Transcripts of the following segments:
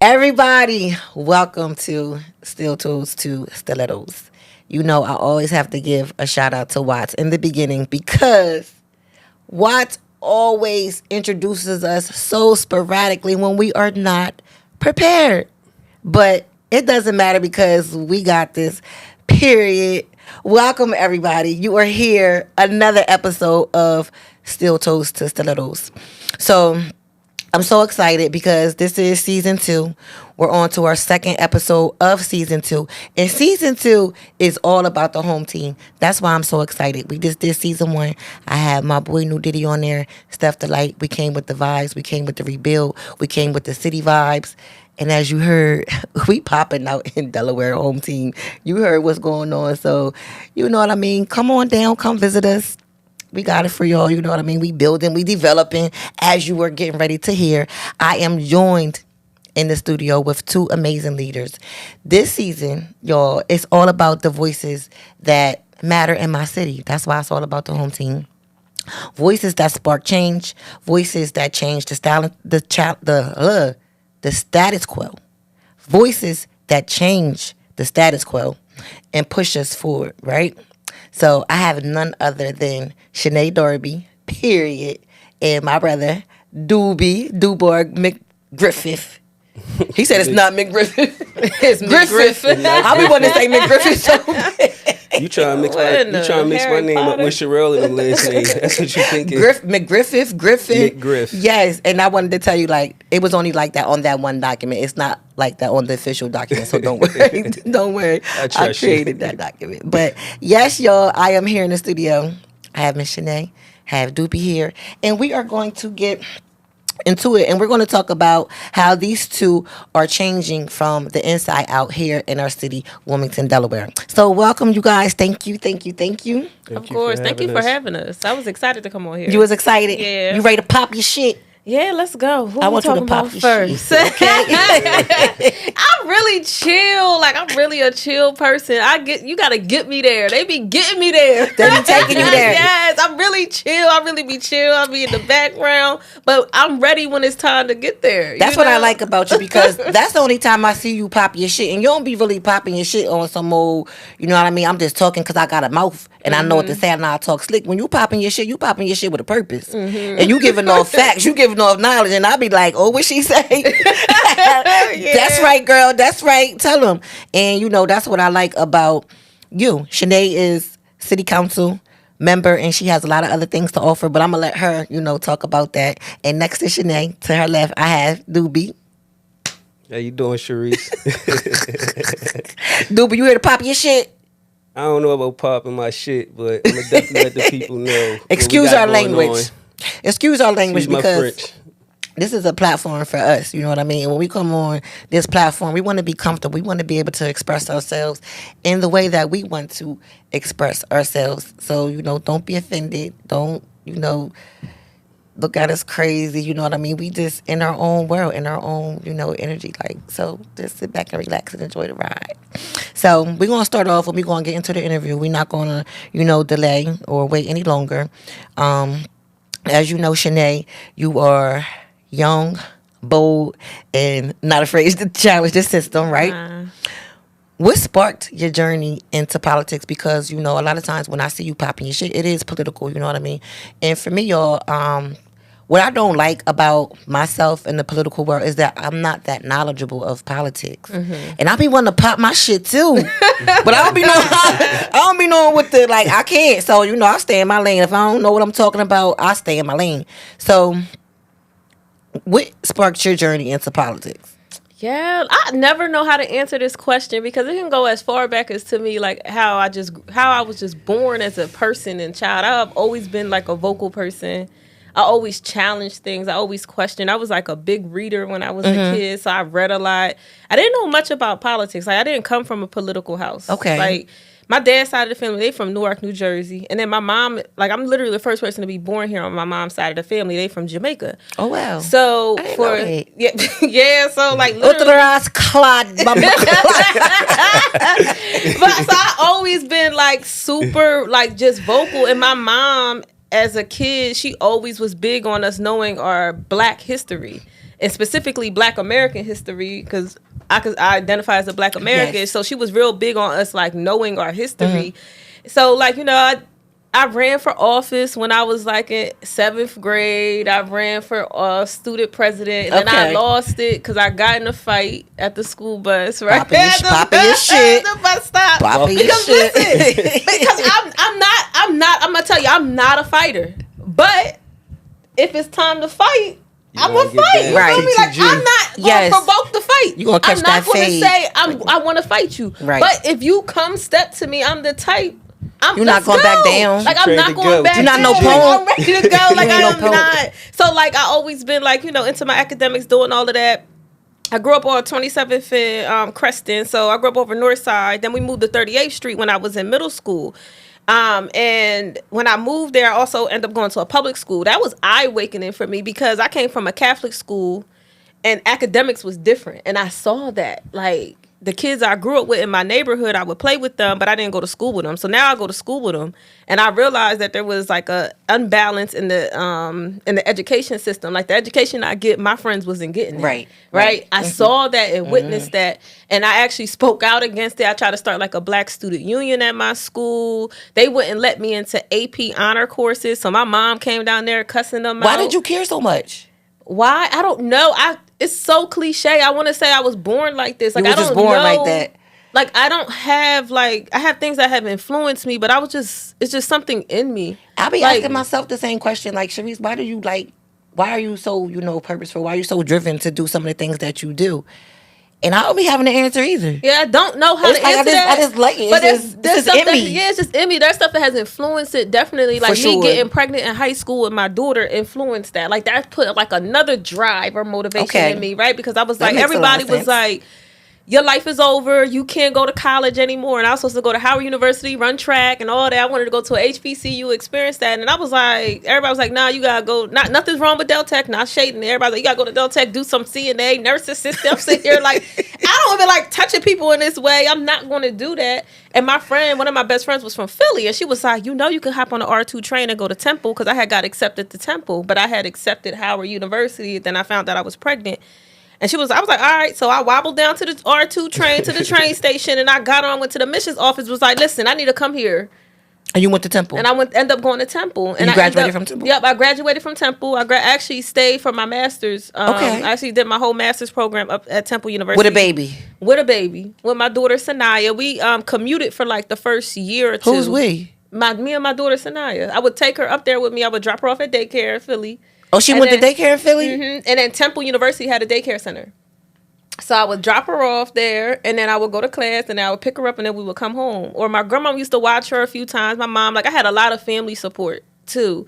Everybody, welcome to Steel Toes to Stilettos. You know, I always have to give a shout out to Watts in the beginning because Watts always introduces us so sporadically when we are not prepared. But it doesn't matter because we got this, period. Welcome, everybody. You are here, another episode of Steel Toes to Stilettos. So, I'm so excited because this is season 2. We're on to our second episode of season 2. And season 2 is all about the home team. That's why I'm so excited. We just did season 1. I had my boy New Diddy on there, Steph the Light. We came with the vibes. We came with the rebuild. We came with the city vibes. And as you heard, we popping out in Delaware home team. You heard what's going on. So, you know what I mean? Come on down. Come visit us. We got it for y'all. You know what I mean? We building, we developing. As you were getting ready to hear, I am joined in the studio with 2 amazing leaders. This season, y'all, it's all about the voices that matter in my city. That's why it's all about the home team. Voices that spark change. Voices that change the style, the status quo. Voices that change the status quo and push us forward, right? So I have none other than Shané Darby, period, and my brother, Dubard McGriff. He said it's not McGriff. It's Griffith. I be wanting to say McGriff so bad. You trying to mix my name up with Sherelle and the last name. That's what you thinking. McGriffith, Griffin. McGriff. Yes, and I wanted to tell you, like, it was only like that on that one document. It's not like that on the official document, so don't worry. Don't worry. I created that document. But yes, y'all, I am here in the studio. I have Miss Shané, I have Doopy here, and we are going to get into it, and we're going to talk about how these 2 are changing from the inside out here in our city, Wilmington, Delaware. So welcome, you guys. Thank you. Of course. Thank you for having us. I was excited to come on here. You was excited? Yeah. You ready to pop your shit? Yeah, let's go. What I we want you to talking pop about your first? shit, okay? I'm really chill. Like, I'm really a chill person. You gotta get me there. They be getting me there. They be taking you there. Yes, I'm really chill. I really be chill. I'll be in the background, but I'm ready when it's time to get there. That's what I like about you, because that's the only time I see you pop your shit, and you don't be really popping your shit on some old, you know what I mean? I'm just talking because I got a mouth and I know what to say and I talk slick. When you popping your shit with a purpose, and you giving off facts, you giving off knowledge, and I be like, oh, what she say? Yeah. That's right, girl. That's right. Tell them. And you know, that's what I like about you. Shané is city council member, and she has a lot of other things to offer, but I'm gonna let her, you know, talk about that. And next to Shané, to her left, I have Doobie. How you doing, Cheris? Doobie, you here to pop your shit? I don't know about popping my shit, but I'm gonna definitely let the people know. Excuse our language. Excuse our language. Excuse because my French. This is a platform for us, you know what I mean? And when we come on this platform, we want to be comfortable. We want to be able to express ourselves in the way that we want to express ourselves. So, you know, don't be offended. Don't, you know, look at us crazy, you know what I mean? We just in our own world, in our own, you know, energy. Like, so just sit back and relax and enjoy the ride. So we're going to start off and we're going to get into the interview. We're not going to, you know, delay or wait any longer. As you know, Shané, you are young, bold, and not afraid to challenge the system, right? What sparked your journey into politics? Because, you know, a lot of times when I see you popping your shit, it is political, you know what I mean? And for me, y'all, what I don't like about myself in the political world is that I'm not that knowledgeable of politics. And I be wanting to pop my shit too. But I don't be knowing what the, like, I can't. So, you know, I stay in my lane. If I don't know what I'm talking about, I stay in my lane. So what sparked your journey into politics? Yeah, I never know how to answer this question because it can go as far back as to me, like how I was just born as a person and child. I've always been like a vocal person. I always challenged things. I always questioned. I was like a big reader when I was a kid, so I read a lot. I didn't know much about politics. Like, I didn't come from a political house. Okay. Like, my dad's side of the family, they from Newark, New Jersey. And then my mom, like, I'm literally the first person to be born here on my mom's side of the family. They from Jamaica. Oh, wow. So, yeah, so, like, literally. But so I always been, like, super, like, just vocal. And my mom, as a kid, she always was big on us knowing our Black history. and specifically Black American history, because I identify as a Black American. Yes. So she was real big on us like knowing our history. So like, you know, I ran for office when I was like in 7th grade. I ran for student president, and then I lost it because I got in a fight at the school bus. Right, popping your shit. The bus stop. Popping your shit. Listen, because I'm gonna tell you, I'm not a fighter. But if it's time to fight, I'm gonna fight. Right. You know me? Like, I'm not gonna provoke the fight. You gonna catch that fade. I'm not gonna say I want to fight you. Right. But if you come step to me, I'm the type. You're not going back down. Like, I'm not going back down. You're not no pole. I'm ready to go. Like, I am not. So, like, I always been, like, you know, into my academics, doing all of that. I grew up on 27th and Creston. So, I grew up over North Side. Then we moved to 38th Street when I was in middle school. And when I moved there, I also ended up going to a public school. That was eye-awakening for me because I came from a Catholic school and academics was different. And I saw that, like, the kids I grew up with in my neighborhood, I would play with them, but I didn't go to school with them. So now I go to school with them, and I realized that there was like a unbalance in the education system. Like, the education I get, my friends wasn't getting it. Right. I saw that and witnessed that, and I actually spoke out against it. I tried to start like a Black student union at my school. They wouldn't let me into AP honor courses, so my mom came down there cussing them out. Why did you care so much? Why? I don't know. It's so cliche. I want to say I was born like this. Like, you were just born like that. Like, I don't have, like, I have things that have influenced me, but it's just something in me. I be asking myself the same question. Like, Cheris, why are you so, you know, purposeful? Why are you so driven to do some of the things that you do? And I don't be having the answer either. Yeah, I don't know how to answer that. I just like it. But there's stuff in me. Yeah, it's just in me. There's stuff that has influenced it, definitely. Like, me getting pregnant in high school with my daughter influenced that. Like, that put, like, another drive or motivation in me, right? Because I was like, everybody was like, your life is over. You can't go to college anymore. And I was supposed to go to Howard University, run track and all that. I wanted to go to a HBCU, experience that. And I was like, everybody was like, nah, you got to go. Nothing's wrong with Del Tech. Not shading. Everybody's like, you got to go to Del Tech, do some CNA, nurse assistant. I'm sitting here like, I don't even like touching people in this way. I'm not going to do that. And my friend, one of my best friends was from Philly. And she was like, you know, you can hop on the R2 train and go to Temple. Because I had got accepted to Temple. But I had accepted Howard University. Then I found out I was pregnant. And I was like, all right. So I wobbled down to the R2 train to the train station, and I got on, went to the admissions office, was like, listen, I need to come end And you went to Temple? And I ended up going to Temple. And you graduated from Temple? Yep, I graduated from Temple. I actually stayed for my master's. I actually did my whole master's program up at Temple University. With a baby? With a baby. With my daughter, Sanaya. We commuted for like the first year or two. Who's we? Me and my daughter, Sanaya. I would take her up there with me. I would drop her off at daycare in Philly. Oh, she went to daycare in Philly? Mm-hmm. And then Temple University had a daycare center. So I would drop her off there, and then I would go to class, and I would pick her up, and then we would come home. Or my grandma used to watch her a few times. My mom, like, I had a lot of family support, too,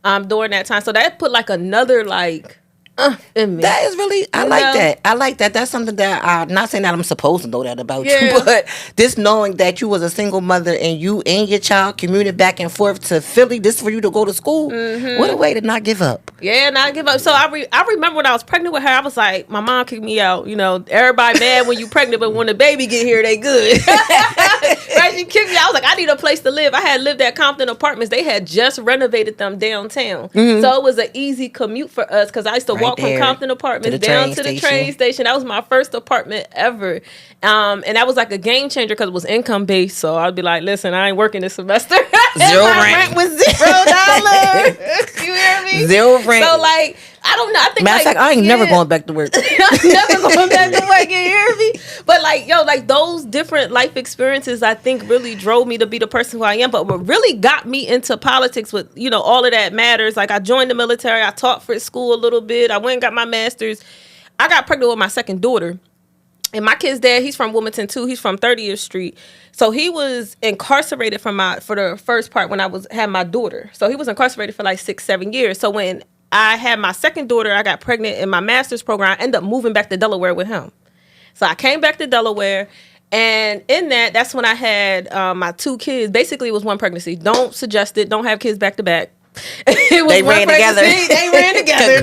during that time. So that put, like, another, like, in me. That is really, I like that. That's something that I'm not saying that I'm supposed to know that about you, but this knowing that you was a single mother and you and your child commuted back and forth to Philly, this for you to go to school. What a way to not give up. Yeah, not give up. So I remember when I was pregnant with her, I was like, my mom kicked me out. You know, everybody mad when you pregnant, but when the baby get here, they good. Right? She kicked me out. I was like, I need a place to live. I had lived at Compton Apartments. They had just renovated them downtown. So it was an easy commute for us because I used to walk from Compton Apartments down to the train station. That was my first apartment ever. And that was like a game changer because it was income based. So I'd be like, listen, I ain't working this semester. Zero my rent was $0. You hear me? Zero rent. So, like, I don't know. I think, matter of fact, I ain't never going back to work. I'm never going back to work. You hear me? But, like, like, those different life experiences, I think, really drove me to be the person who I am. But what really got me into politics with, you know, all of that matters. Like, I joined the military. I taught for school a little bit. I went and got my master's. I got pregnant with my second daughter. And my kid's dad, he's from Wilmington too. He's from 30th Street. So he was incarcerated for the first part when I had my daughter. So he was incarcerated for like 6-7 years. So when I had my second daughter, I got pregnant in my master's program. I ended up moving back to Delaware with him. So I came back to Delaware. And in that's when I had my two kids. Basically, it was one pregnancy. Don't suggest it. Don't have kids back to back. It was they ran together. They ran together.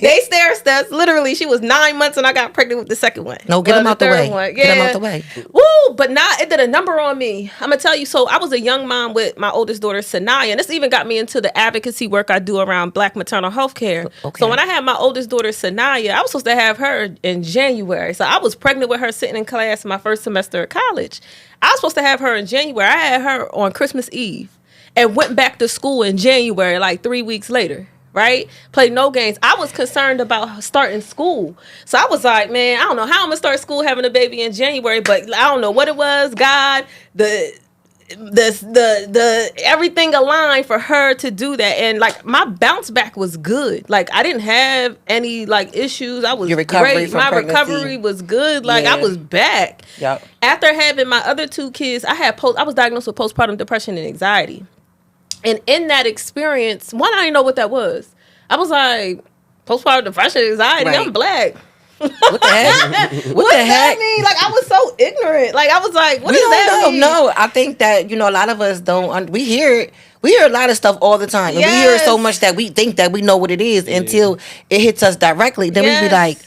They stair steps. Literally, she was 9 months and I got pregnant with the second one. No, get them out the way. Get them out the way. Woo! But now it did a number on me. I'm gonna tell you. So I was a young mom with my oldest daughter, Sanaya, and this even got me into the advocacy work I do around Black maternal health care. Okay. So when I had my oldest daughter, Sanaya, I was supposed to have her in January. So I was pregnant with her sitting in class my first semester of college. I was supposed to have her in January. I had her on Christmas Eve. And went back to school in January, like 3 weeks later, right? Played no games. I was concerned about starting school. So I was like, man, I don't know how I'm going to start school having a baby in January, but I don't know what it was. God, the everything aligned for her to do that. And like my bounce back was good. Like I didn't have any like issues. I was great. My recovery was good. Like I was back. Yep. After having my other two kids, I was diagnosed with postpartum depression and anxiety. And in that experience, I didn't know what that was. I was like, postpartum depression, anxiety, right. I'm Black. What the heck? What the heck? That mean? Like, I was so ignorant. Like, I was like, what does that mean? No, I think that, a lot of us don't, we hear a lot of stuff all the time. And we hear it so much that we think that we know what it is until it hits us directly. Then we be like,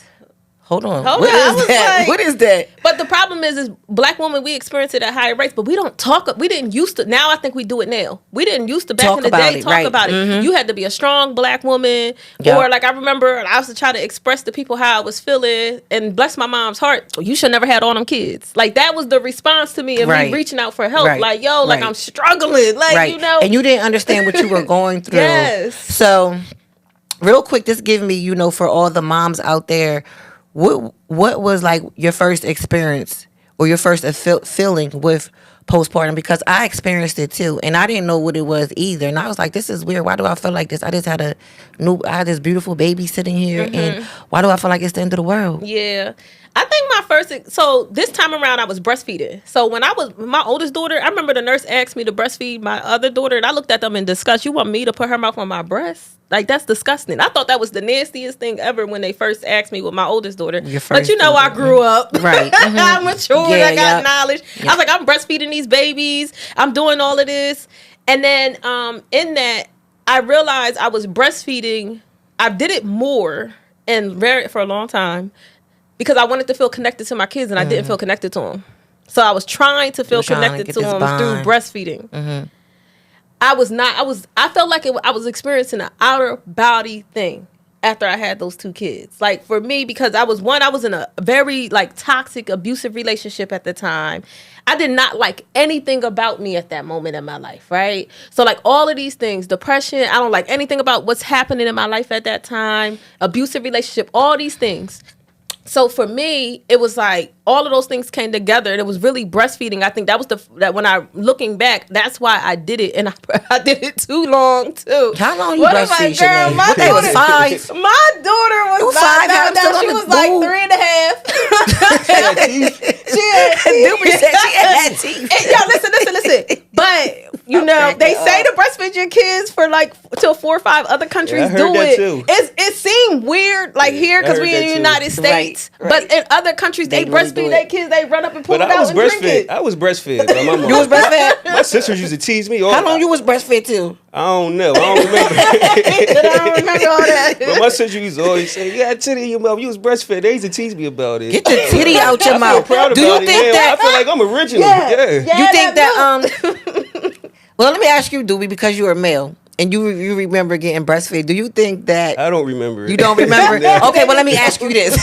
Hold on. What is that? Like, what is that? But the problem is Black women, we experience it at higher rates, but we don't talk. We didn't used to. Now I think we do it now. We didn't used to back in the day talk about it. Mm-hmm. You had to be a strong Black woman. Yep. Or like I remember I was trying to express to people how I was feeling, and bless my mom's heart, you should never had all them kids. Like that was the response to me of me reaching out for help. Like, yo, like I'm struggling. Like, And you didn't understand what you were going through. Yes. So real quick, just give me, for all the moms out there, what was like your first experience or your first feeling with postpartum? Because I experienced it too, and I didn't know what it was either. And I was like, "This is weird. Why do I feel like this? I just had I had this beautiful baby sitting here, and why do I feel like it's the end of the world?" Yeah, I think so this time around I was breastfeeding. So when I was my oldest daughter, I remember the nurse asked me to breastfeed my other daughter, and I looked at them in disgust. You want me to put her mouth on my breast? Like, that's disgusting. I thought that was the nastiest thing ever when they first asked me with my oldest daughter. But I grew up. Right. I matured. I got knowledge. I was like, I'm breastfeeding these babies. I'm doing all of this. And then in that, I realized I was breastfeeding. I did it more and for a long time because I wanted to feel connected to my kids, and I didn't feel connected to them. So I was trying to feel connected to them through breastfeeding. Mm-hmm. I felt like I was experiencing an outer body thing after I had those two kids. Like for me, because I was in a very like toxic, abusive relationship at the time. I did not like anything about me at that moment in my life, right? So like all of these things, depression, I don't like anything about what's happening in my life at that time, abusive relationship, all these things. So for me, it was like all of those things came together, and it was really breastfeeding. I think that was that when I looking back, that's why I did it, and I did it too long too. How long you breastfeed, Shané? My daughter was 5. My daughter was 5. She was like 3.5. She had teeth. Dubard said she had teeth. Yo, listen. But they say to breastfeed your kids for like till 4 or 5 other countries do it. Too. It seemed weird, like here because we in the United States. Right. But in other countries, they breastfeed their kids. They run up and pull it out and drink it. I was breastfed by my mom. You was breastfed? My sisters used to tease me. How long you was breastfed too? I don't know. I don't remember. I don't remember all that. But my sister used to always say, "You got titty in your mouth. You was breastfed." They used to tease me about it. Get the titty out your mouth. I feel proud about it. I feel like I'm original. Yeah. You think that Well, let me ask you, Dubie, because you're a male. And you remember getting breastfed. Do you think that... I don't remember it. You don't remember? Okay, well, let me ask you this.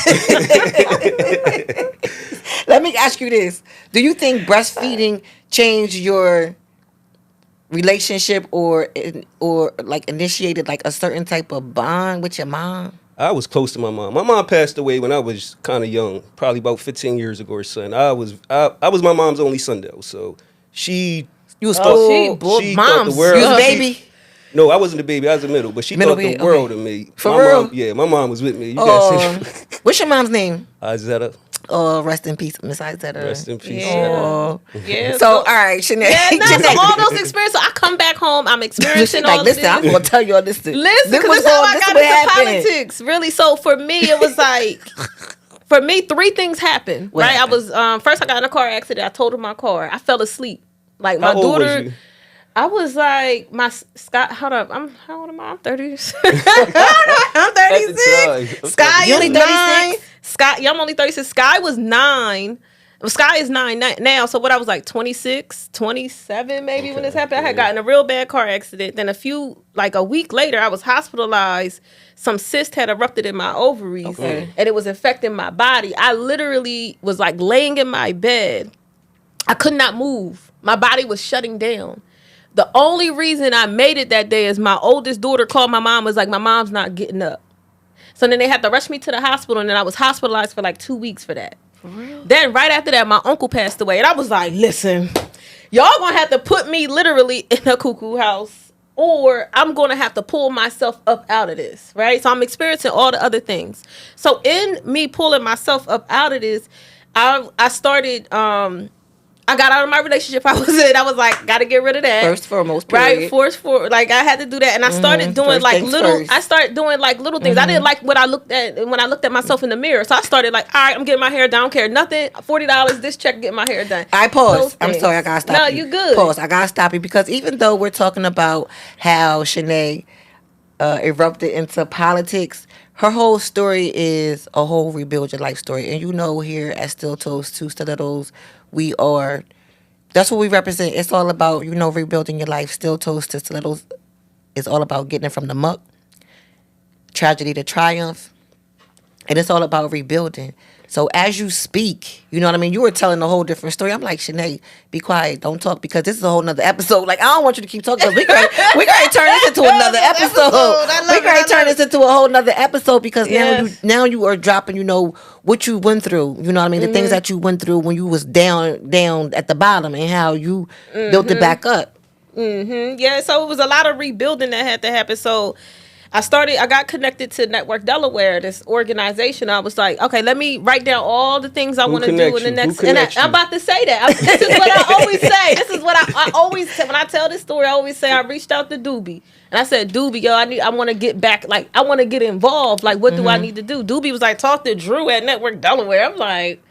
Let me ask you this. Do you think breastfeeding changed your relationship or like initiated like a certain type of bond with your mom? I was close to my mom. My mom passed away when I was kind of young, probably about 15 years ago or something. I was my mom's only son, though. So she... You was she thought the world... You was a baby? No, I wasn't the baby. I was the middle. But she thought the world of me. For real? Mom, yeah, my mom was with me. What's your mom's name? Izetta. Oh, rest in peace, Miss Izetta. Rest in peace. Yeah. Yeah. So, all right, Shané. So all those experiences. So I come back home. I'm experiencing all this. I'm going to tell you all this. Listen, because this is how I got into politics. Really. So for me, it was like... For me, 3 things happened. What happened? I was... first, I got in a car accident. I totaled my car. I fell asleep. Like my daughter... I was like, Scott, hold up. How old am I? I'm 30. I'm 36. Sky You is only 9. 36? Sky, yeah, I'm only 36. Sky was 9. Well, Sky is 9 now. So what, I was like 26, 27 maybe when this happened. I had gotten a real bad car accident. Then a week later, I was hospitalized. Some cyst had erupted in my ovaries. And it was affecting my body. I literally was like laying in my bed. I could not move. My body was shutting down. The only reason I made it that day is my oldest daughter called my mom, was like, my mom's not getting up. So then they had to rush me to the hospital, and then I was hospitalized for like 2 weeks for that. For real? Then right after that, my uncle passed away, and I was like, listen, y'all gonna have to put me literally in a cuckoo house, or I'm gonna have to pull myself up out of this, right? So I'm experiencing all the other things. So in me pulling myself up out of this, I started... I got out of my relationship I was in. I was like, got to get rid of that. First foremost, period. Right, like I had to do that, and I started doing like little. I started doing like little things. I didn't like what I looked at when I looked at myself in the mirror. So I started like, all right, I'm getting my hair done. I don't care nothing. $40 this check, get my hair done. I pause. I'm sorry, I gotta stop. No, you you good. Pause. I gotta stop you because even though we're talking about how Shané erupted into politics, her whole story is a whole rebuild your life story. And you know, here at Still Toast to Stilettos, that's what we represent. It's all about, rebuilding your life. Still Toast to Stilettos is all about getting it from the muck, tragedy to triumph. And it's all about rebuilding. So as you speak, you know what I mean? You were telling a whole different story. I'm like, Shané, be quiet. Don't talk, because this is a whole nother episode. Like, I don't want you to keep talking. We going to turn this into another episode. We going to turn this into a whole nother episode, because now you are dropping, what you went through. You know what I mean? The things that you went through when you was down at the bottom, and how you built it back up. Yeah, so it was a lot of rebuilding that had to happen. So I got connected to Network Delaware, this organization. I was like, okay, let me write down all the things I want to do in the next. And I'm about to say that. This is what I always say. This is what I always say. When I tell this story, I always say I reached out to Doobie. And I said, Doobie, yo, I want to get back. Like, I want to get involved. Like, what do I need to do? Doobie was like, talk to Drew at Network Delaware. I'm like,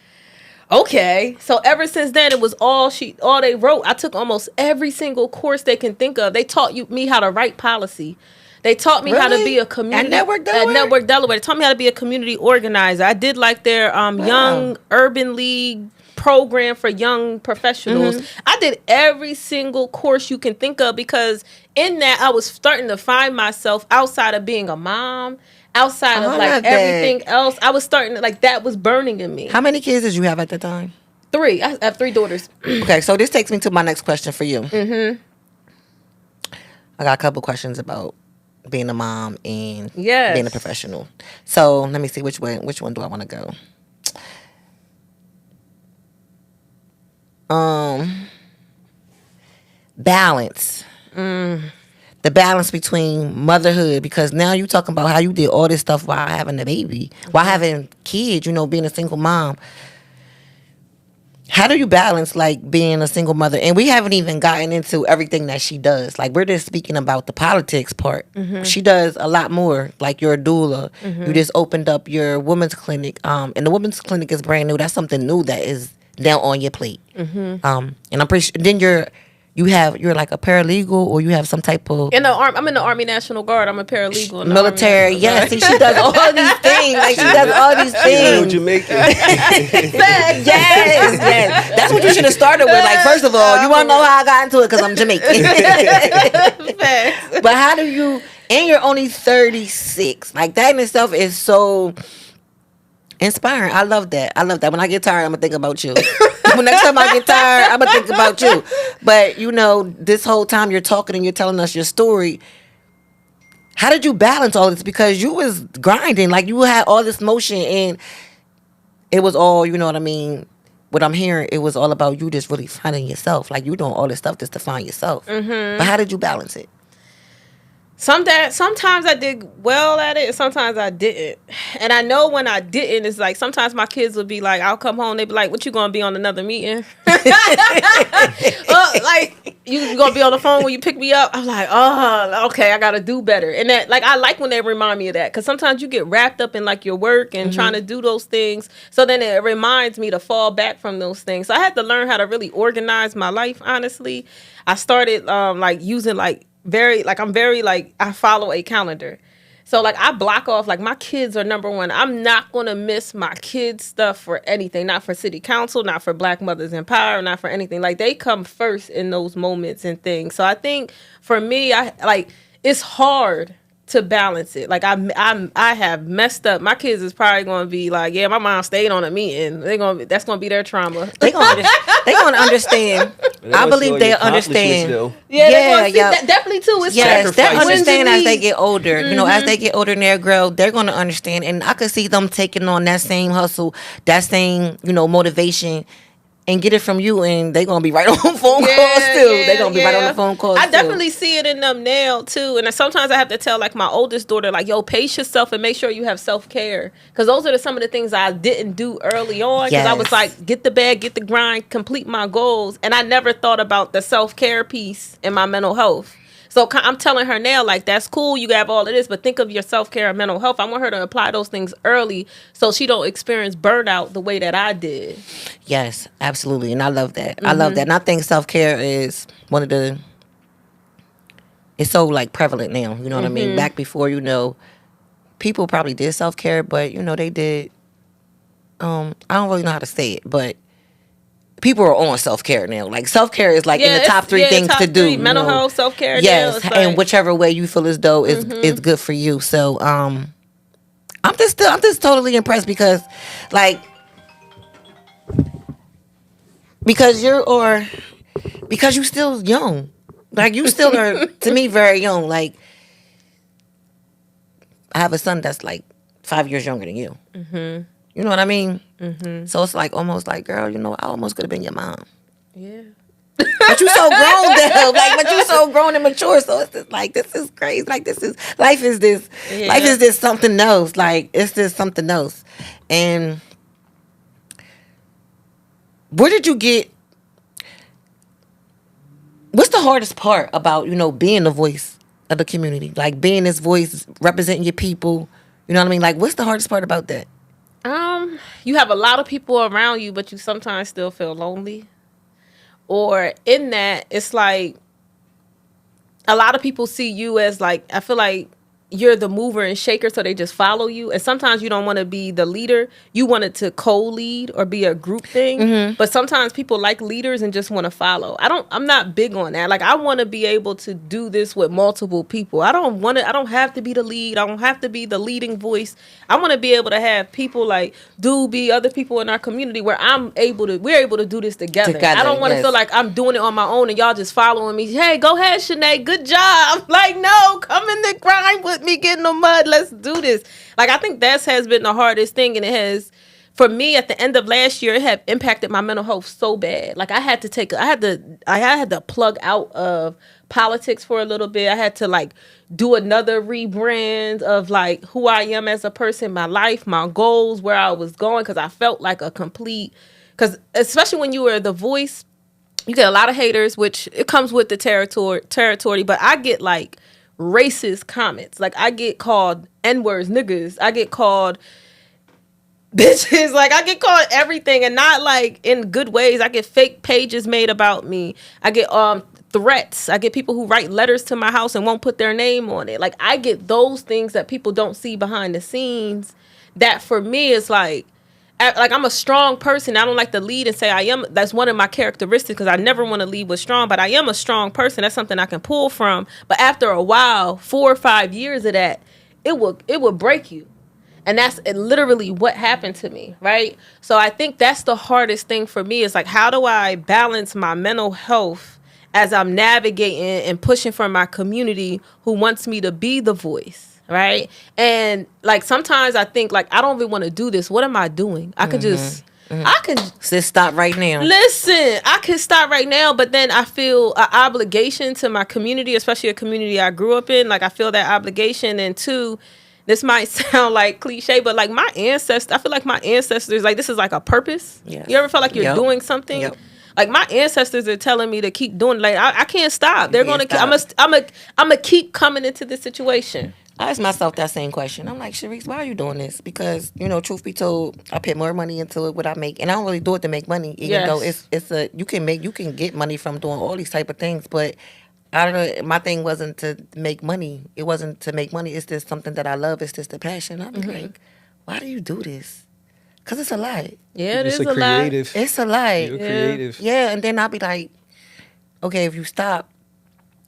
okay. So ever since then, it was all they wrote. I took almost every single course they can think of. They taught me how to write policy. They taught me how to be a community. At Network Delaware? At Network Delaware. They taught me how to be a community organizer. I did like their Young Urban League program for young professionals. I did every single course you can think of, because in that I was starting to find myself outside of being a mom, outside of like everything else. I was starting to, like, that was burning in me. How many kids did you have at the time? 3. I have 3 daughters. Okay, so this takes me to my next question for you. I got a couple questions about being a mom and being a professional. So let me see which one do I want to go. Balance. The balance between motherhood, because now you talking about how you did all this stuff while having a baby, while having kids, being a single mom. How do you balance, like, being a single mother? And we haven't even gotten into everything that she does. Like, we're just speaking about the politics part. She does a lot more. Like, you're a doula. You just opened up your women's clinic. And the women's clinic is brand new. That's something new that is now on your plate. And I'm pretty sure then you're like a paralegal, or you have some type of I'm in the Army National Guard. I'm a paralegal in the military. Yes, see, she does all these things. Like, she does all these things. Jamaican. Yes. That's what you should have started with. Like, first of all, you want to know how I got into it? Because I'm Jamaican. But how do you? And you're only 36. Like, that in itself is so inspiring. I love that. When I get tired, I'm gonna think about you. When next time I get tired, I'm gonna think about you. But this whole time you're talking and you're telling us your story. How did you balance all this? Because you was grinding, like, you had all this motion, and it was all, you know what I mean? What I'm hearing, it was all about you just really finding yourself. Like, you doing all this stuff just to find yourself. But how did you balance it? Sometimes I did well at it, and sometimes I didn't. And I know when I didn't, it's like sometimes my kids would be like, I'll come home, they be like, "What, you gonna be on another meeting?" Like, you gonna be on the phone when you pick me up? I'm like, oh, okay, I gotta do better. And that, like, I like when they remind me of that, because sometimes you get wrapped up in like your work and trying to do those things. So then it reminds me to fall back from those things. So I had to learn how to really organize my life. Honestly, I started like using like I follow a calendar. So like I block off, like my kids are number one. I'm not going to miss my kids' stuff for anything. Not for city council, not for Black Mothers in Power, not for anything. Like they come first in those moments and things. So I think for me, it's hard to balance it. Like I have messed up. My kids is probably going to be like, yeah, my mom stayed on a meeting. That's going to be their trauma. They gonna understand. I believe they'll understand. Yeah. That definitely too. It's yes, they understand as they get older. You know, as they get older and they grow, they're gonna understand. And I could see them taking on that same hustle, that same motivation, and get it from you, and they're gonna be right on phone calls too. They're gonna be right on the phone calls. I definitely see it in them now too. And sometimes I have to tell like my oldest daughter, like, yo, pace yourself and make sure you have self-care, because those are some of the things I didn't do early on, because I was like, get the bag, get the grind, complete my goals, and I never thought about the self-care piece in my mental health. So I'm telling her now, like, that's cool, you have all of this, but think of your self-care and mental health. I want her to apply those things early so she don't experience burnout the way that I did. Yes, absolutely. And I love that. I love that. And I think self-care is one of the... It's so, like, prevalent now. You know what I mean? Back before, people probably did self-care, but, they did... I don't really know how to say it, but... People are on self-care now. Like, self-care is like in the top three things to do. Mental health, self-care. Yes, and whichever way you feel as though is good for you. So, I'm just totally impressed because you're still young. Like, you still are, to me, very young. Like, I have a son that's like 5 years younger than you. Mm-hmm. You know what I mean? Mm-hmm. So it's like almost like, girl, I almost could have been your mom. Yeah. But you so grown though. But you so grown and mature. So it's just like, this is crazy. Like, life is this something else. Like, it's just something else. And where did you get, what's the hardest part about, being the voice of the community? Like, being this voice, representing your people. You know what I mean? Like, what's the hardest part about that? You have a lot of people around you, but you sometimes still feel lonely. Or in that, it's like a lot of people see you as like, I feel like you're the mover and shaker, so they just follow you. And sometimes you don't want to be the leader. You want it to co-lead or be a group thing. Mm-hmm. But sometimes people like leaders and just want to follow. I'm not big on that. Like, I want to be able to do this with multiple people. I don't have to be the lead. I don't have to be the leading voice. I want to be able to have people like other people in our community where we're able to do this together. I don't want to feel like I'm doing it on my own and y'all just following me. Hey, go ahead, Shané. Good job. Like, no, come in the grind with me, get in the mud, let's do this. Like, I think that has been the hardest thing, and it has, for me, at the end of last year, it had impacted my mental health so bad. Like, I had to plug out of politics for a little bit. I had to like do another rebrand of like who I am as a person, my life, my goals, where I was going, because I felt like because especially when you were the voice, you get a lot of haters, which it comes with the territory, but I get like racist comments. Like, I get called N-words, niggas. I get called bitches. Like, I get called everything, and not like in good ways. I get fake pages made about me. I get threats. I get people who write letters to my house and won't put their name on it. Like, I get those things that people don't see behind the scenes. That for me is like I'm a strong person. I don't like to lead and say I am. That's one of my characteristics, because I never want to lead with strong, but I am a strong person. That's something I can pull from. But after a while, 4 or 5 years of that, it will break you. And that's literally what happened to me, right? So I think that's the hardest thing for me, is like, how do I balance my mental health as I'm navigating and pushing for my community who wants me to be the voice? Right. And like, sometimes I think like, I don't even want to do this. What am I doing? I could just I can Sis, stop right now. listen. I can stop right now, but then I feel an obligation to my community, especially a community I grew up in. Like I feel that obligation, and two, this might sound like cliche, but like my ancestors, I feel like my ancestors, like this is like a purpose. Yes. You ever feel like you're doing something? Yep. Like my ancestors are telling me to keep doing. Like I can't stop. They're can't gonna. stop. I'm gonna keep coming into this situation. I asked myself that same question. I'm like, Cheris, why are you doing this? Because, truth be told, I put more money into it what I make. And I don't really do it to make money, even though you can get money from doing all these type of things. But I don't know, my thing wasn't to make money. It wasn't to make money. It's just something that I love. It's just a passion. I'm like, why do you do this? Because it's a lot. Yeah, it It's is a a lot. creative. It's a lot. You're creative. Yeah, and then I'll be like, okay, if you stop,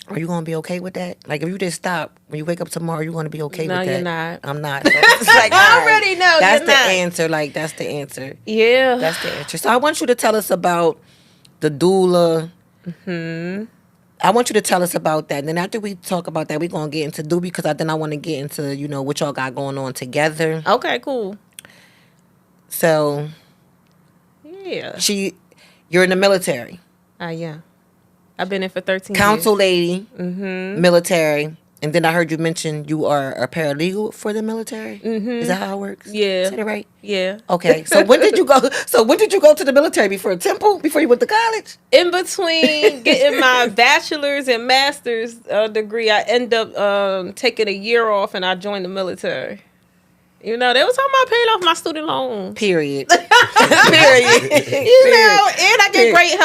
are you gonna be okay with that? Like, if you just stop, when you wake up tomorrow, you gonna be okay No, with that? you're not. I'm not. So it's like, I all already know That's you're the not. answer. Like, that's the answer. Yeah. That's the answer. So I want you to tell us about the doula. I want you to tell us about that. And then after we talk about that, we're gonna get into doobie because then I want to get into what y'all got going on together. Okay, cool. So Yeah. you're in the military. Yeah. I've been in for 13 Council years. lady, military, and then I heard you mention you are a paralegal for the military. Is that how it works? Yeah. Said it right? Yeah. Okay. So when did you go? So when did you go to the military? Before Temple? Before you went to college? In between getting my bachelor's and master's degree, I end up taking a year off and I joined the military. They was talking about paying off my student loan. Period. Period. And I get great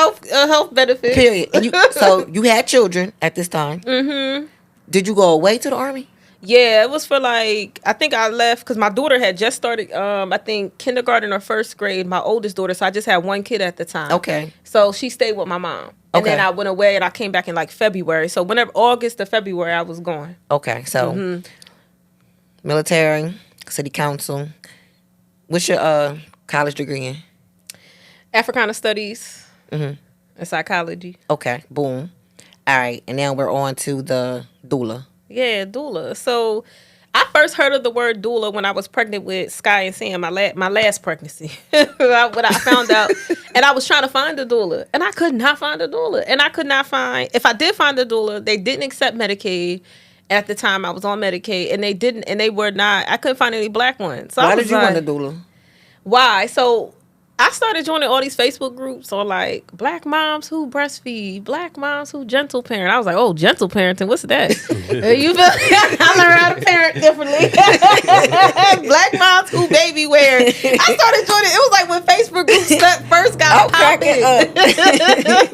health benefits. Period. And so you had children at this time. Mm-hmm. Did you go away to the Army? Yeah, it was for I think I left because my daughter had just started, I think, kindergarten or first grade, my oldest daughter. So I just had one kid at the time. Okay. So she stayed with my mom. And Okay. then I went away and I came back in February. So whenever August to February, I was gone. Okay. So military, city council. What's your college degree in? Africana Studies and Psychology. Okay. Boom. All right. And now we're on to the doula. Yeah, doula. So I first heard of the word doula when I was pregnant with Sky and Sam, my last pregnancy. When I found out, and I was trying to find a doula, and I could not find a doula, and I could not find. If I did find a doula, they didn't accept Medicaid. At the time, I was on Medicaid, and they were not. I couldn't find any black ones. So Why I was did you like, want a doula? Why? So I started joining all these Facebook groups on black moms who breastfeed, black moms who gentle parent. I was like, oh, gentle parenting, what's that? You feel? I learned how to parent differently. Black moms who baby wear. I started joining. It was like when Facebook groups first got popping,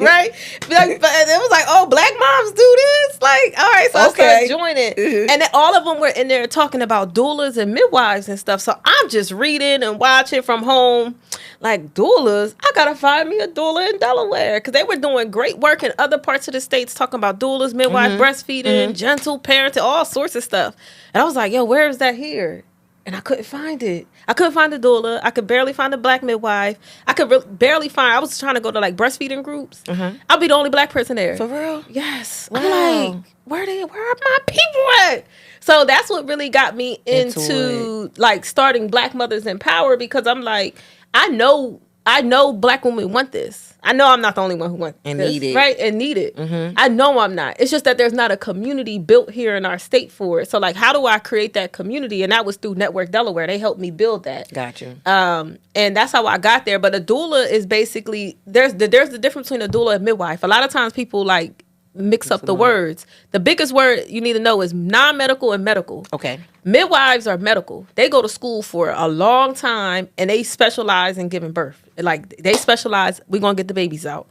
right? But it was like, oh, black moms do this. All right, so I started joining, and then all of them were in there talking about doulas and midwives and stuff. So I'm just reading and watching from home. Doulas, I gotta find me a doula in Delaware because they were doing great work in other parts of the states talking about doulas, midwives, breastfeeding, gentle parenting, all sorts of stuff. And I was like, yo, where is that here? And I couldn't find it. I couldn't find a doula. I could barely find a black midwife. I could barely find. I was trying to go to breastfeeding groups. I'll be the only black person there. For real? Yes. Wow. I'm like, where are my people at? So that's what really got me into starting Black Mothers in Power because I'm like, I know black women want this. I know I'm not the only one who wants And this, need it. right? And need it. I know I'm not. It's just that there's not a community built here in our state for it. So how do I create that community? And that was through Network Delaware. They helped me build that. Got you. And that's how I got there. But a doula is basically there's the difference between a doula and midwife. A lot of times people mix up the words. The biggest word you need to know is non-medical and medical. Okay. Midwives are medical. They go to school for a long time and they specialize in giving birth. They specialize, we're going to get the babies out.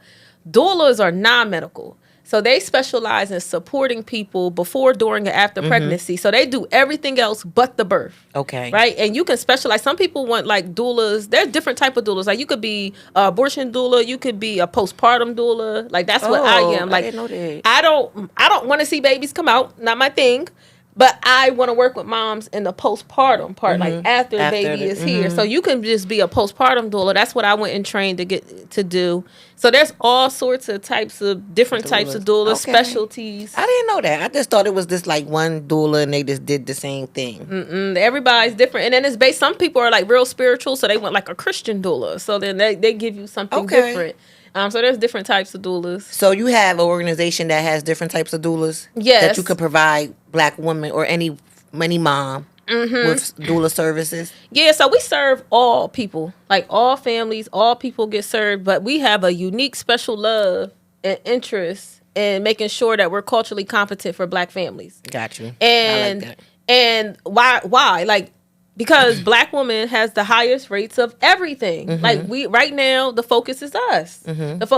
Doulas are non-medical. So they specialize in supporting people before, during, and after pregnancy. So they do everything else but the birth. Okay. Right? And you can specialize. Some people want doulas. There's different type of doulas. You could be an abortion doula. You could be a postpartum doula. That's what I am. I didn't know that. I don't want to see babies come out. Not my thing. But I want to work with moms in the postpartum part, like after the baby is here. So you can just be a postpartum doula. That's what I went and trained to do. So there's all sorts of different types of doulas, specialties. I didn't know that. I just thought it was just like one doula and they just did the same thing. Everybody's different. And then it's based, some people are like real spiritual, so they want like a Christian doula. So then they give you something different. So there's different types of doulas. So you have an organization that has different types of doulas? Yes. That you could provide black women or any mom with doula services? Yeah, so we serve all people. Like all families, all people get served. But we have a unique special love and interest in making sure that we're culturally competent for black families. Got you. And I like that. And why? Like, because black women has the highest rates of everything. Like right now, the focus is us.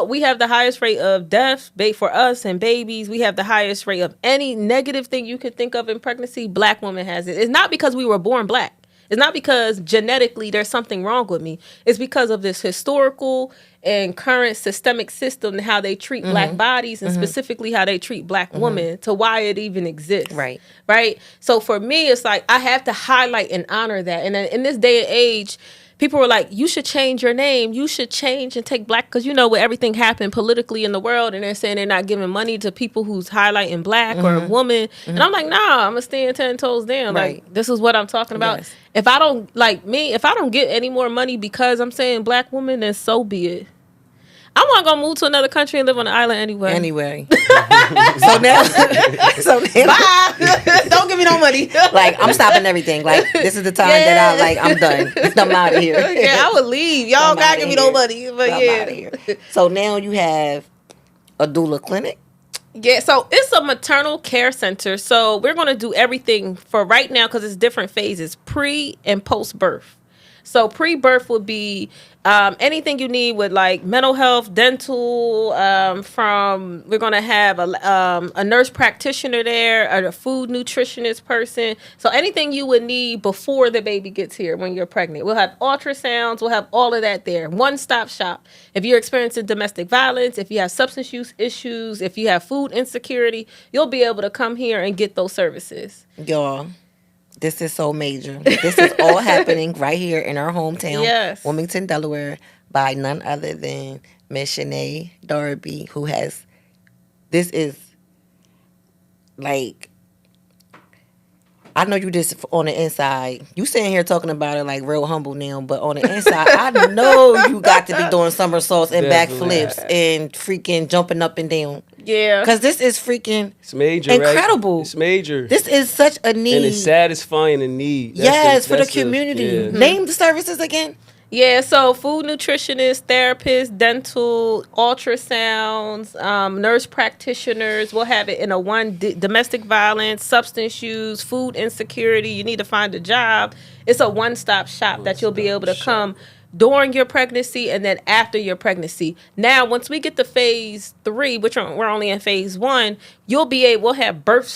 We have the highest rate of deaths for us and babies. We have the highest rate of any negative thing you could think of in pregnancy. Black women has it. It's not because we were born black. It's not because genetically there's something wrong with me. It's because of this historical and current systemic system and how they treat black bodies and specifically how they treat black women to why it even exists. Right. Right. So for me, it's like I have to highlight and honor that. And then in this day and age, people were like, you should change your name. You should change and take black. Because you know what, everything happened politically in the world. And they're saying they're not giving money to people who's highlighting black or woman. And I'm like, nah, I'm going to stand 10 toes down. Right. Like, this is what I'm talking about. Yes. If I don't get any more money because I'm saying black woman, then so be it. I'm not gonna move to another country and live on an island anyway. So now, Bye. Don't give me no money. Like, I'm stopping everything. Like, this is the time that I'm done. I'm out of here. Yeah, I would leave. Y'all gotta give me no money. But I'm out of here. So now you have a doula clinic. Yeah, so it's a maternal care center. So we're going to do everything for right now because it's different phases, pre and post birth. So pre-birth would be anything you need with like mental health, dental. We're gonna have a nurse practitioner there, a food nutritionist person. So anything you would need before the baby gets here when you're pregnant. We'll have ultrasounds. We'll have all of that there. One-stop shop. If you're experiencing domestic violence, if you have substance use issues, if you have food insecurity, you'll be able to come here and get those services. Y'all, this is so major. This is all happening right here in our hometown, Wilmington, Delaware, by none other than Miss Shané Darby, who has, this is like, I know you just on the inside, you sitting here talking about it like real humble now, but on the inside, I know you got to be doing somersaults and backflips and freaking jumping up and down. Yeah. Because this is freaking it's major, incredible. Right? It's major. This is such a need. And it's satisfying a need. For the community. Name the services again. Yeah, so food nutritionist, therapist, dental, ultrasounds, nurse practitioners. We'll have it in a domestic violence, substance use, food insecurity. You need to find a job. It's a one-stop shop that you'll be able to come during your pregnancy and then after your pregnancy. Now, once we get to phase 3, which we're only in phase 1, we'll have birth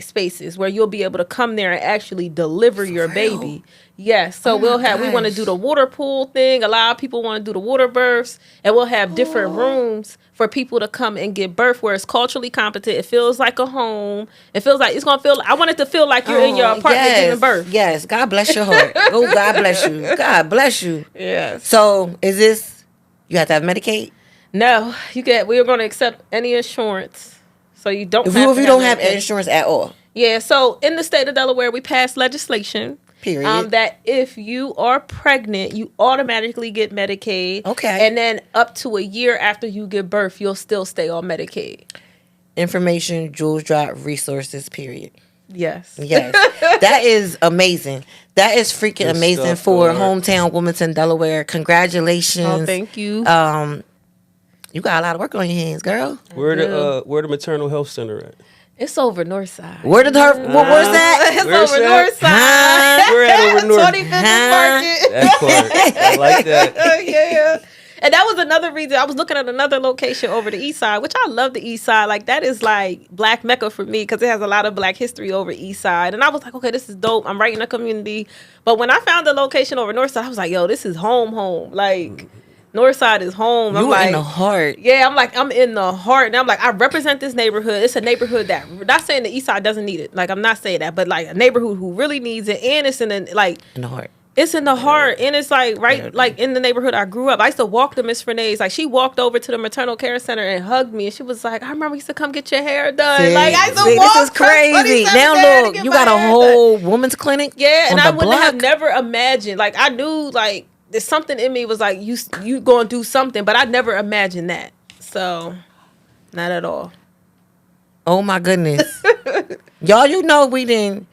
spaces where you'll be able to come there and actually deliver your baby. Yes, so we want to do the water pool thing. A lot of people want to do the water births, and we'll have different rooms for people to come and give birth where it's culturally competent. It feels like a home. It feels like I want it to feel like you're in your apartment giving birth. Yes, God bless your heart. Oh, God bless you. God bless you. Yes. So is this, you have to have Medicaid? No, we're going to accept any insurance. So you don't if you don't have insurance at all. Yeah, so in the state of Delaware, we passed legislation. Period. That if you are pregnant, you automatically get Medicaid. Okay. And then up to a year after you give birth, you'll still stay on Medicaid. Information, jewels drop, resources, period. Yes. That is amazing. That is freaking amazing for hometown Wilmington, Delaware. Congratulations. Oh, thank you. You got a lot of work on your hands, girl. Where the maternal health center at? It's over North Side. Where's that? It's over North Side. We're at over North. 25th Market. That part. I like that. Yeah. And that was another reason. I was looking at another location over the east side, which I love the east side. Like, that is like Black Mecca for me because it has a lot of Black history over east side. And I was like, okay, this is dope. I'm right in the community. But when I found the location over north side, I was like, yo, this is home. Like, Northside is home. I'm You like, in the heart. yeah, I'm in the heart. And I'm like, I represent this neighborhood. It's a neighborhood that, not saying the East Side doesn't need it. Like, I'm not saying that, but like a neighborhood who really needs it. And it's in the, like, In the heart. it's in the heart. And it's like, right, like in the neighborhood I grew up. I used to walk to Miss Renee's. Like, she walked over to the maternal care center and hugged me. And she was like, I remember you used to come get your hair done. See, like, I used to walk. this is crazy. Now look, you got a whole woman's clinic. Yeah, and on I the wouldn't have block? never imagined. Like, I knew, like, there's something in me was like, you going to do something, but I never imagined that. So, not at all. Oh my goodness. Y'all, you know we didn't.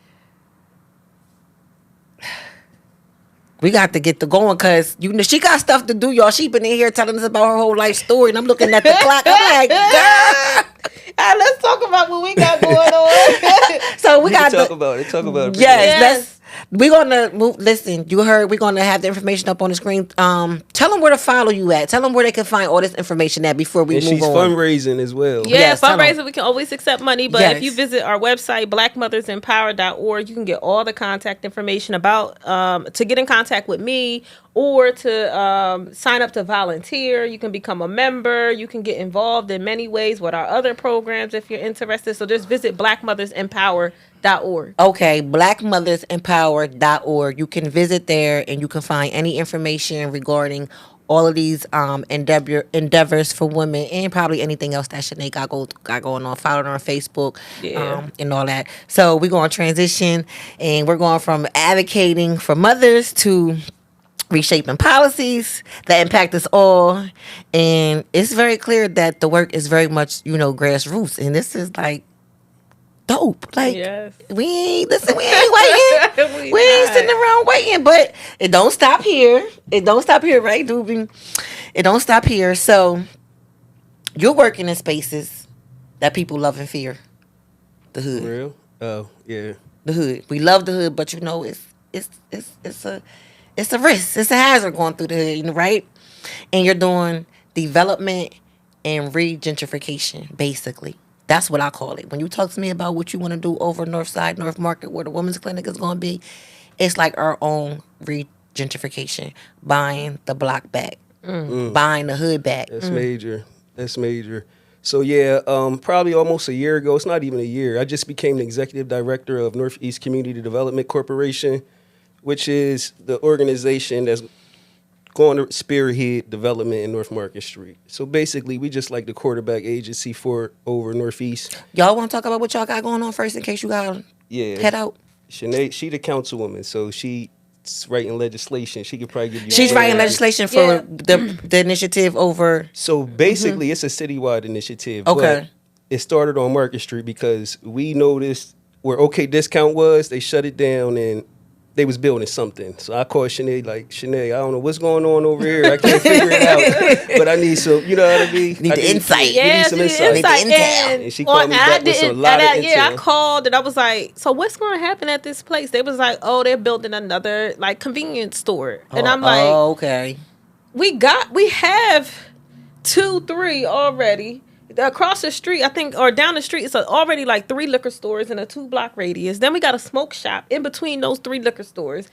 We got to get to going because you know she got stuff to do, y'all. She been in here telling us about her whole life story, and I'm looking at the clock. I'm like, girl. Let's talk about what we got going on. So we got talk about it. Talk about it. Yes, let's. We're gonna move. Listen, you heard. We're gonna have the information up on the screen. Tell them where to follow you at. Tell them where they can find all this information at before we And move she's on. fundraising as well. Yeah, Yes, tell 'em. fundraising, we can always accept money, but Yes. if you visit our website, blackmothersempower.org, you can get all the contact information about to get in contact with me or to sign up to volunteer. You can become a member. You can get involved in many ways with our other programs if you're interested. So just visit blackmothersempower.org. Okay, blackmothersempower.org. You can visit there and you can find any information regarding all of these endeavors for women and probably anything else that Shané got going on. Follow her on Facebook and all that. So we're going to transition and we're going from advocating for mothers to reshaping policies that impact us all. And it's very clear that the work is very much, grassroots. And this is like dope. Like, Yes. we ain't waiting. we ain't not. sitting around waiting. But it don't stop here. It don't stop here, right, Doobie? It don't stop here. So you're working in spaces that people love and fear. The hood. For real? Oh, yeah. The hood. We love the hood, but it's a risk. It's a hazard going through the hood, right? And you're doing development and re-gentrification, basically. That's what I call it. When you talk to me about what you want to do over North Side, North Market, where the women's clinic is going to be, it's like our own re-gentrification. Buying the block back. Buying the hood back. That's major. That's major. So, yeah, probably almost a year ago, it's not even a year, I just became the executive director of Northeast Community Development Corporation, which is the organization that's going to spearhead development in North Market Street. So basically, we just like the quarterback agency for over Northeast. Y'all want to talk about what y'all got going on first in case you got to head out? Shané, she the councilwoman, so she's writing legislation. She could probably give you... She's writing legislation for the initiative over... So basically, it's a citywide initiative. Okay. But it started on Market Street because we noticed where OK Discount was, they shut it down and they was building something. So I called Shané, like, Shané, I don't know what's going on over here. I can't figure it out. But I need some, you know what I mean? Need the insight. You need some insight. Need the intel. And she called me back with a lot of intel. Yeah, I called and I was like, so what's going to happen at this place? They was like, oh, they're building another, like, convenience store. And I'm like, okay. We have 2, 3 already. Across the street, I think, or down the street, it's already like 3 liquor stores in a 2-block radius. Then we got a smoke shop in between those 3 liquor stores.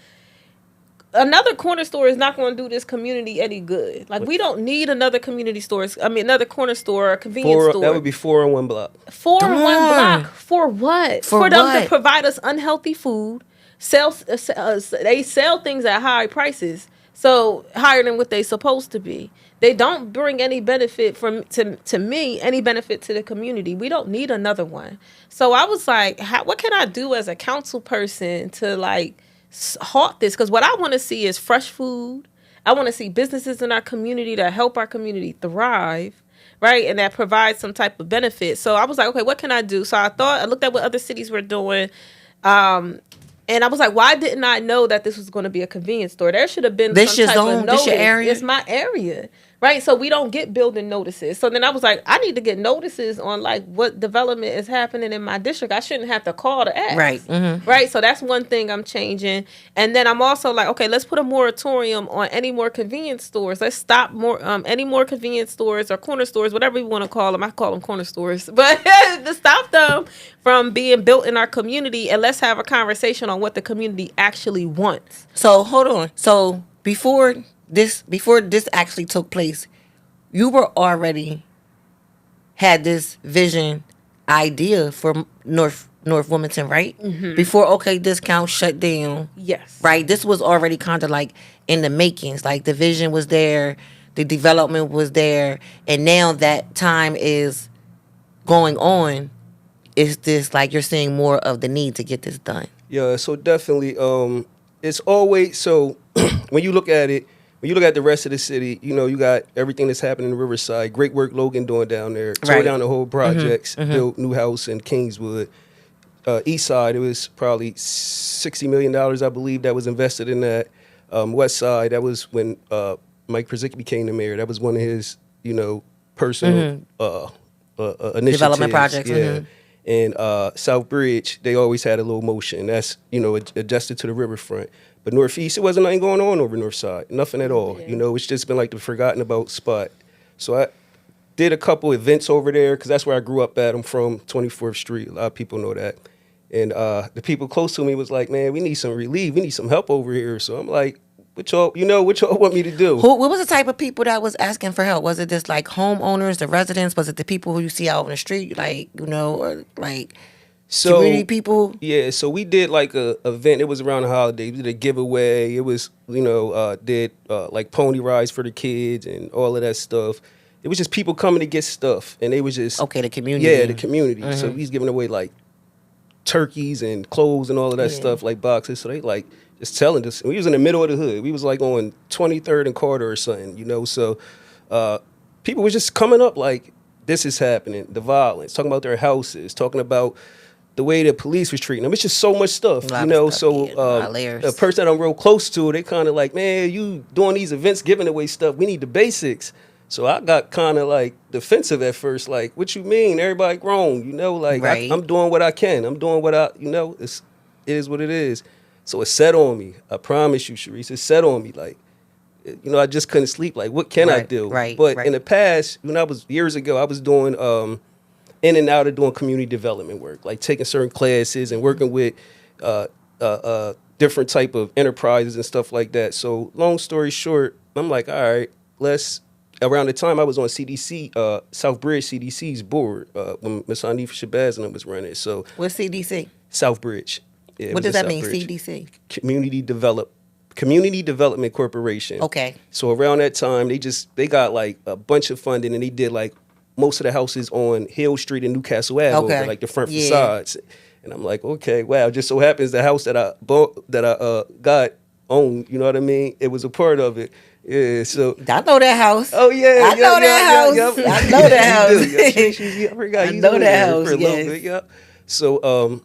Another corner store is not going to do this community any good. Like, we don't need another community store. Another corner store or convenience store. That would be 4 on 1 block. 4 on 1 block. For what? For them what? to provide us unhealthy food. They sell things at high prices. So higher than what they supposed to be. They don't bring any benefit to me, any benefit to the community. We don't need another one. So I was like, what can I do as a council person to like halt this? Because what I want to see is fresh food. I want to see businesses in our community that help our community thrive, right? And that provide some type of benefit. So I was like, okay, what can I do? So I looked at what other cities were doing. And I was like, why didn't I know that this was going to be a convenience store? There should have been some type of notice. This your area? It's my area, right? So we don't get building notices. So then I was like, I need to get notices on like what development is happening in my district. I shouldn't have to call to ask. Right. Mm-hmm. Right. So that's one thing I'm changing. And then I'm also like, okay, let's put a moratorium on any more convenience stores. Let's stop any more convenience stores or corner stores, whatever you want to call them. I call them corner stores, but to stop them from being built in our community, and let's have a conversation on what the community actually wants. So hold on. So before before this actually took place, you were already had this vision idea for North Wilmington, right? Mm-hmm. Before OK Discount shut down. Yes. Right? This was already kind of like in the makings. Like the vision was there, the development was there, and now that time is going on. Is this like you're seeing more of the need to get this done? Yeah, so definitely, it's always so when you look at it, when you look at the rest of the city, you know, you got everything that's happening in Riverside. Great work Logan doing down there. Tore Right. down the whole projects, built new house in Kingswood. East Side, it was probably $60 million, I believe, that was invested in that. West Side, that was when Mike Przicki became the mayor. That was one of his, you know, personal initiatives. Development projects. Yeah. And South Bridge, they always had a little motion. That's, you know, adjusted to the riverfront. But Northeast, it wasn't nothing going on over North Side. Nothing at all. Yeah. You know, it's just been like the forgotten about spot. So I did a couple events over there because that's where I grew up at. I'm from 24th Street. A lot of people know that. And the people close to me was like, man, we need some relief. We need some help over here. So I'm like, what y'all want me to do? What was the type of people that was asking for help? Was it just like homeowners, the residents? Was it the people who you see out on the street, like, you know, or like community people? Yeah, so we did like a event. It was around the holidays. We did a giveaway. It was, you know, did like pony rides for the kids and all of that stuff. It was just people coming to get stuff, and they was just Okay, the community. Yeah, the community. So we was giving away like turkeys and clothes and all of that stuff, like boxes. So they like just telling us. We was in the middle of the hood. We was like on 23rd and Carter or something, you know. So people was just coming up like, this is happening, the violence, talking about their houses, talking about the way the police was treating them. It's just so much stuff, you know. So a person that I'm real close to, they kind of like, man, you doing these events, giving away stuff. We need the basics. So I got kind of like defensive at first, like, what you mean? Everybody grown, you know, like Right. I'm doing what I can. I'm doing what you know, it is what it is. So it set on me. I promise you, Cheris, it set on me. Like, you know, I just couldn't sleep. Like, what can I do? But in the past, when I was years ago, I was doing in and out of doing community development work, like taking certain classes and working with different type of enterprises and stuff like that. So long story short, I'm like, all right, around the time I was on CDC, South Bridge CDC's board, when Ms. Hanif Shabazz and I was running. So What's CDC? South Bridge. Yeah, What does that South mean, Bridge. CDC? Community Development Corporation. Okay. So around that time, they got like a bunch of funding, and they did like most of the houses on Hill Street and Newcastle Ave, over, like the front facades. And I'm like, okay, wow. Just so happens the house that I bought, that I got owned, you know what I mean? It was a part of it. Yeah, so I know that house. Oh yeah, I know that house. I know that house. I forgot you know that house for a little bit. Yeah. So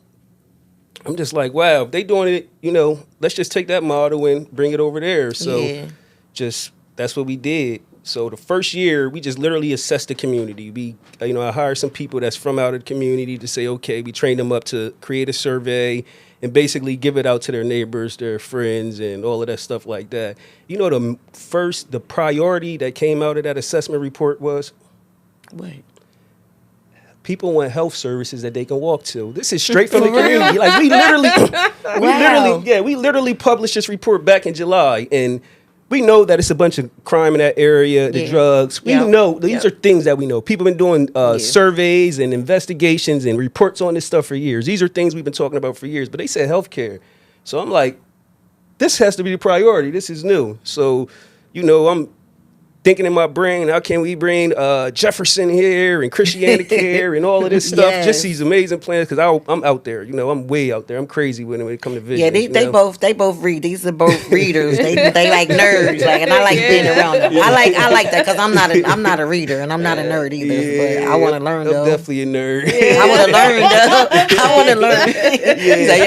I'm just like, wow, if they doing it, you know, let's just take that model and bring it over there. So just that's what we did. So the first year, we just literally assessed the community. We, you know, I hired some people that's from out of the community to say, okay, we trained them up to create a survey and basically give it out to their neighbors, their friends, and all of that stuff like that. You know, the priority that came out of that assessment report was? What? People want health services that they can walk to. This is straight from the community. Like we literally published this report back in July, and we know that it's a bunch of crime in that area, the drugs. We know these are things that we know. People have been doing surveys and investigations and reports on this stuff for years. These are things we've been talking about for years, but they said healthcare. So I'm like, this has to be the priority. This is new. So, you know, I'm thinking in my brain, how can we bring Jefferson here and Christianity care and all of this stuff? Just these amazing plans, because I'm out there. You know, I'm way out there. I'm crazy when it comes to vision. Yeah, they both read. These are both readers. They like nerds. Like, and I like being around them. I like that because I'm not a reader and I'm not a nerd either. But I want to learn though. I'm definitely a nerd. I want to learn though. I want to learn.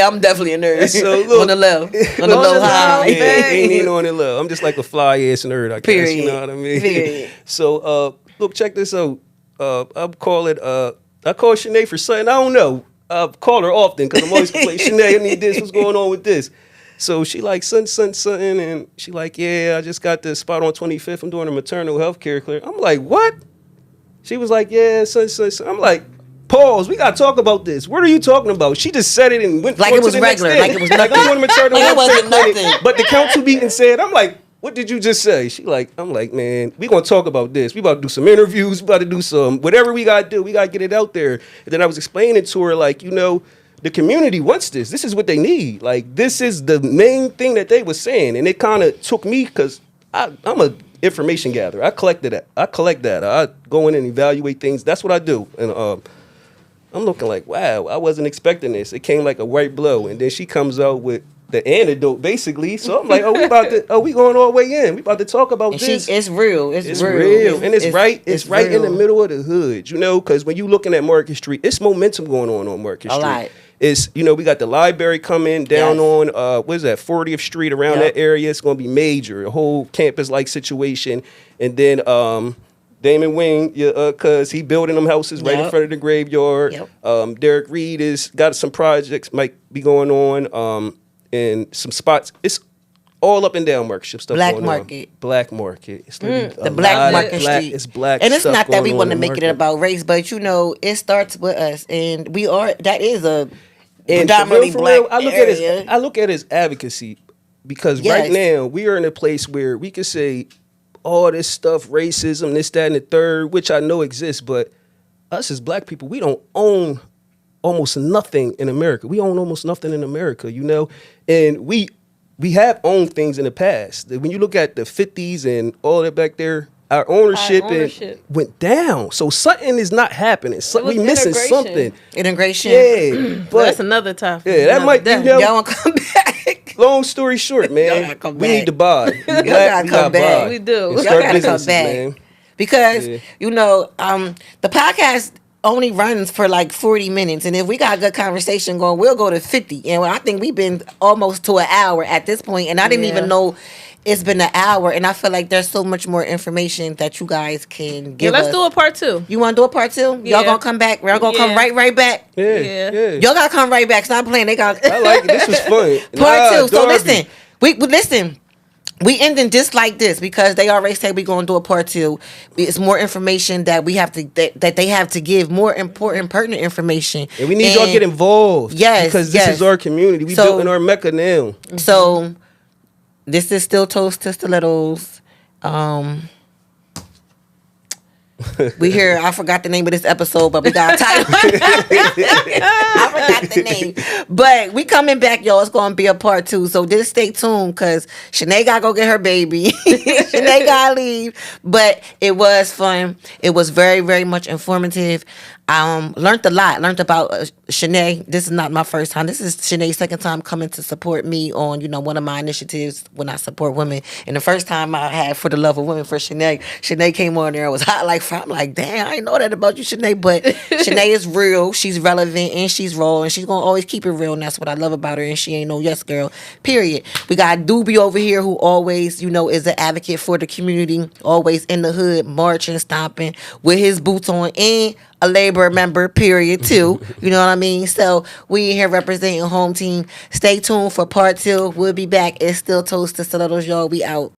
I'm definitely a nerd. So look, on the left, on the low high. Ain't even on the low. I'm just like a fly ass nerd. I guess. You know what I mean? Period. So look, check this out. I call Shané for something. I don't know. I call her often because I'm always complaining, Shané, I need this. What's going on with this? So she like, something, and she like, yeah, I just got this spot on 25th. I'm doing a maternal health care clear. I'm like, what? She was like, yeah, son. I'm like, pause. We gotta talk about this. What are you talking about? She just said it and went like it was regular. Like it was nothing. Like I'm doing a maternal like health it wasn't care nothing. clinic. But the council meeting said, I'm like, what did you just say? I'm like, man, we gonna talk about this. We about to do some interviews. We about to do some whatever we gotta do. We gotta get it out there. And then I was explaining to her, like, the community wants this. This is what they need. Like, this is the main thing that they were saying. And it kind of took me, because I'm a information gatherer. I collect that. I go in and evaluate things. That's what I do. And I'm looking like, wow, I wasn't expecting this. It came like a white blow. And then she comes out with the antidote, basically. So I'm like, we going all the way in. We about to talk about this. It's real. It's real. And it's right real. in the middle of the hood, because when you looking at Market Street, it's momentum going on Market Street. A lot. It's, we got the library coming down on, what is that, 40th Street, around that area. It's going to be major, a whole campus-like situation. And then Damon Wing, because he building them houses right in front of the graveyard. Yep. Derek Reed has got some projects might be going on. And some spots. It's all up and down Market Street stuff. Black going Market. On. Black Market. It's the Black Market Street. It's black. And it's not that we want to make market. it about race, but it starts with us, and that is a and predominantly for black real, area. I look at it as advocacy, because right now we are in a place where we can say all this stuff, racism, this, that, and the third, which I know exists, but us as black people, we don't own almost nothing in America. We own almost nothing in America, and we have owned things in the past. When you look at the 50s and all that back there, our ownership. Went down. So something is not happening. We missing something. Integration. Yeah, but that's another topic. Yeah, that might be. Y'all want to come back? Long story short, man, we need to buy. Y'all gotta come back. We do. Y'all gotta come back. Because the podcast only runs for like 40 minutes, and if we got a good conversation going, we'll go to 50. And I think we've been almost to an hour at this point, and I didn't even know it's been an hour, and I feel like there's so much more information that you guys can give us. Let's do a part 2. You want to do a part 2? Y'all gonna come back? Y'all gonna come right back? Yeah. Y'all gotta come right back. Stop playing. I like it. This was fun. Part 2. So listen, listen. We ending just like this because they already said we're gonna do a part 2. It's more information that we have to that they have to give, more important, pertinent information. And we need y'all to get involved. Yes, because this is our community. We built in our Mecca now. So this is Still Toast to Stilettos. We here. I forgot the name of this episode, but we got a title. I forgot the name, but we coming back, y'all. It's gonna be a part 2, so just stay tuned because Shané gotta go get her baby. Shané gotta leave, but it was fun. It was very, very much informative. Learned a lot. Learned about Shané. This is not my first time. This is Shané's second time coming to support me on, one of my initiatives when I support women. And the first time I had For the Love of Women for Shané. Shané came on there and was hot like fire. I'm like, damn, I ain't know that about you, Shané. But Shané is real. She's relevant and she's raw, and she's gonna always keep it real. And that's what I love about her. And she ain't no yes girl. Period. We got Dubie over here who always, is an advocate for the community. Always in the hood, marching, stomping with his boots on, and a labor member, period, too. You know what I mean? So we here representing home team. Stay tuned for part 2. We'll be back. It's Still Toast to Stilettos, y'all. We out.